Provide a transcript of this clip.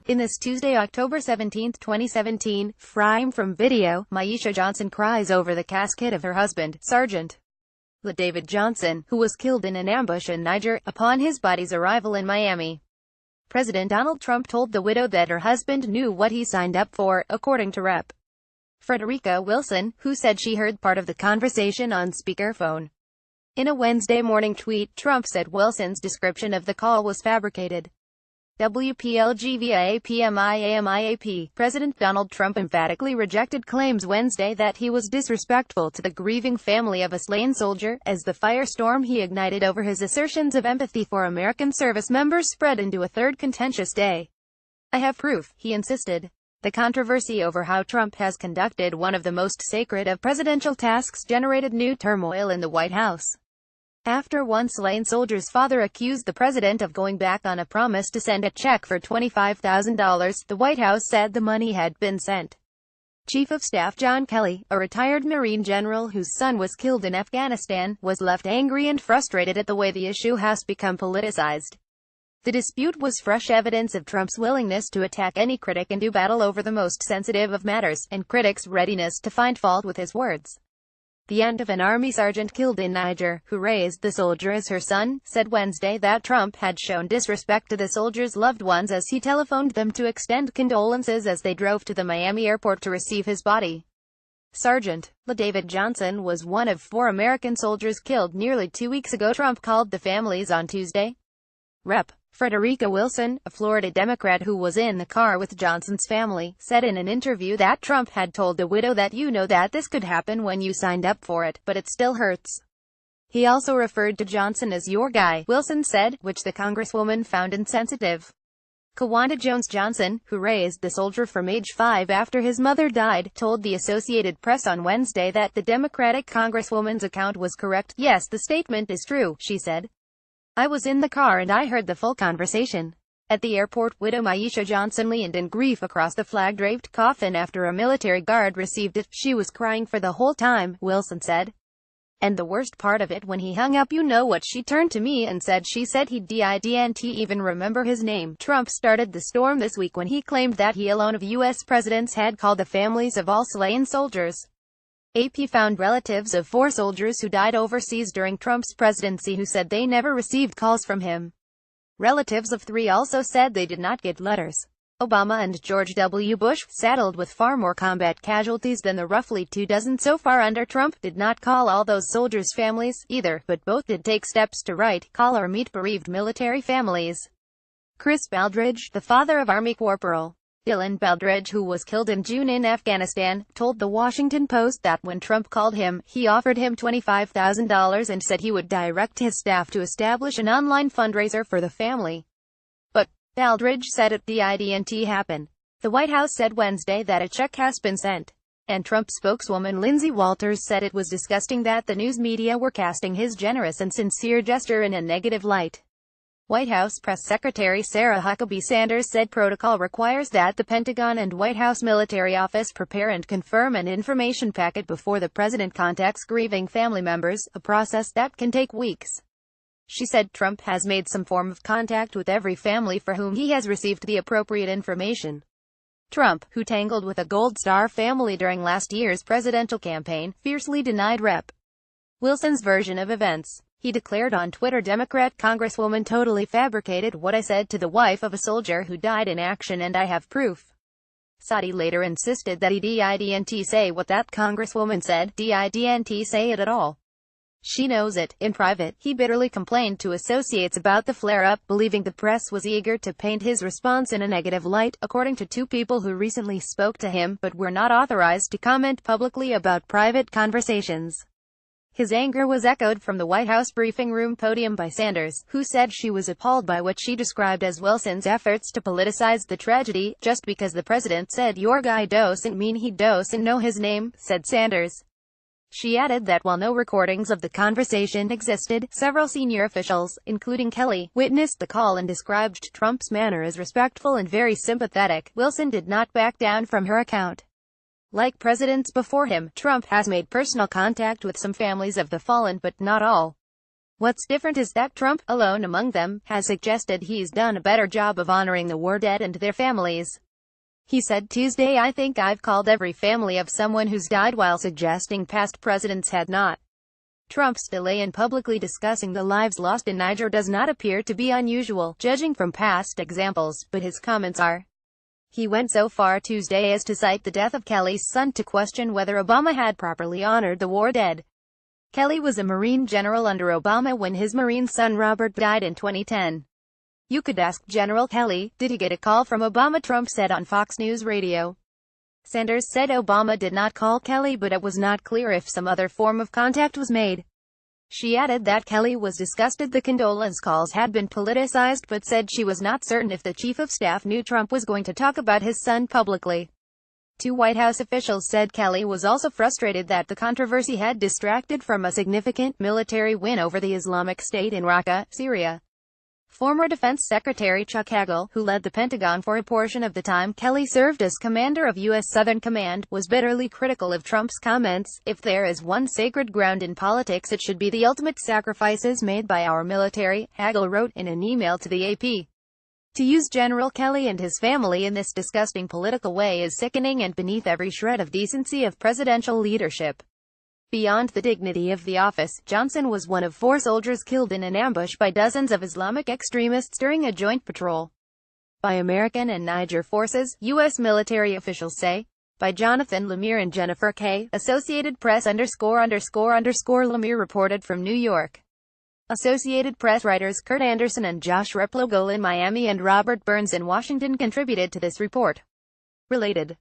In this Tuesday, October 17, 2017, frame from video, Myeshia Johnson cries over the casket of her husband, Sergeant David Johnson, who was killed in an ambush in Niger, upon his body's arrival in Miami. President Donald Trump told the widow that her husband knew what he signed up for, according to Rep. Frederica Wilson, who said she heard part of the conversation on speakerphone. In a Wednesday morning tweet, Trump said Wilson's description of the call was fabricated. WPLGVAAPMIAMIAP. President Donald Trump emphatically rejected claims Wednesday that he was disrespectful to the grieving family of a slain soldier, as the firestorm he ignited over his assertions of empathy for American service members spread into a third contentious day. "I have proof," he insisted. The controversy over how Trump has conducted one of the most sacred of presidential tasks generated new turmoil in the White House. After one slain soldier's father accused the president of going back on a promise to send a check for $25,000, the White House said the money had been sent. Chief of Staff John Kelly, a retired Marine general whose son was killed in Afghanistan, was left angry and frustrated at the way the issue has become politicized. The dispute was fresh evidence of Trump's willingness to attack any critic and do battle over the most sensitive of matters, and critics' readiness to find fault with his words. The aunt of an Army sergeant killed in Niger, who raised the soldier as her son, said Wednesday that Trump had shown disrespect to the soldier's loved ones as he telephoned them to extend condolences as they drove to the Miami airport to receive his body. Sergeant David Johnson was one of 4 American soldiers killed nearly 2 weeks ago, Trump called the families on Tuesday. Rep. Frederica Wilson, a Florida Democrat who was in the car with Johnson's family, said in an interview that Trump had told the widow that "you know that this could happen when you signed up for it, but it still hurts." He also referred to Johnson as "your guy," Wilson said, which the Congresswoman found insensitive. Kawanda Jones Johnson, who raised the soldier from age 5 after his mother died, told the Associated Press on Wednesday that the Democratic Congresswoman's account was correct. "Yes, the statement is true," she said. "I was in the car and I heard the full conversation." At the airport, widow Myeshia Johnson leaned in grief across the flag-draped coffin after a military guard received it. "She was crying for the whole time," Wilson said. "And the worst part of it, when he hung up, you know what she turned to me and said? She said he didn't even remember his name." Trump started the storm this week when he claimed that he alone of U.S. presidents had called the families of all slain soldiers. AP found relatives of 4 soldiers who died overseas during Trump's presidency who said they never received calls from him. Relatives of 3 also said they did not get letters. Obama and George W. Bush, saddled with far more combat casualties than the roughly 2 dozen so far under Trump, did not call all those soldiers' families, either, but both did take steps to write, call or meet bereaved military families. Chris Baldridge, the father of Army Corporal Dylan Baldridge, who was killed in June in Afghanistan, told The Washington Post that when Trump called him, he offered him $25,000 and said he would direct his staff to establish an online fundraiser for the family. But Baldridge said it didn't happen. The White House said Wednesday that a check has been sent. And Trump spokeswoman Lindsay Walters said it was disgusting that the news media were casting his generous and sincere gesture in a negative light. White House Press Secretary Sarah Huckabee Sanders said protocol requires that the Pentagon and White House Military Office prepare and confirm an information packet before the president contacts grieving family members, a process that can take weeks. She said Trump has made some form of contact with every family for whom he has received the appropriate information. Trump, who tangled with a Gold Star family during last year's presidential campaign, fiercely denied Rep. Wilson's version of events. He declared on Twitter, "Democrat Congresswoman totally fabricated what I said to the wife of a soldier who died in action and I have proof." Sadi later insisted that he didn't say what that Congresswoman said, didn't say it at all. She knows it. In private, he bitterly complained to associates about the flare-up, believing the press was eager to paint his response in a negative light, according to 2 people who recently spoke to him, but were not authorized to comment publicly about private conversations. His anger was echoed from the White House briefing room podium by Sanders, who said she was appalled by what she described as Wilson's efforts to politicize the tragedy. "Just because the president said your guy doesn't mean he doesn't know his name," said Sanders. She added that while no recordings of the conversation existed, several senior officials, including Kelly, witnessed the call and described Trump's manner as respectful and very sympathetic. Wilson did not back down from her account. Like presidents before him, Trump has made personal contact with some families of the fallen, but not all. What's different is that Trump, alone among them, has suggested he's done a better job of honoring the war dead and their families. He said Tuesday, "I think I've called every family of someone who's died," while suggesting past presidents had not. Trump's delay in publicly discussing the lives lost in Niger does not appear to be unusual, judging from past examples, but his comments are. He went so far Tuesday as to cite the death of Kelly's son to question whether Obama had properly honored the war dead. Kelly was a Marine general under Obama when his Marine son Robert died in 2010. "You could ask General Kelly, did he get a call from Obama?" Trump said on Fox News Radio. Sanders said Obama did not call Kelly, but it was not clear if some other form of contact was made. She added that Kelly was disgusted the condolence calls had been politicized, but said she was not certain if the chief of staff knew Trump was going to talk about his son publicly. Two White House officials said Kelly was also frustrated that the controversy had distracted from a significant military win over the Islamic State in Raqqa, Syria. Former Defense Secretary Chuck Hagel, who led the Pentagon for a portion of the time Kelly served as commander of U.S. Southern Command, was bitterly critical of Trump's comments. "If there is one sacred ground in politics, it should be the ultimate sacrifices made by our military," Hagel wrote in an email to the AP. "To use General Kelly and his family in this disgusting political way is sickening and beneath every shred of decency of presidential leadership." Beyond the dignity of the office, Johnson was one of 4 soldiers killed in an ambush by dozens of Islamic extremists during a joint patrol by American and Niger forces, U.S. military officials say. By Jonathan Lemire and Jennifer K. Associated Press ____Lemire reported from New York. Associated Press writers Kurt Anderson and Josh Replogle in Miami and Robert Burns in Washington contributed to this report. Related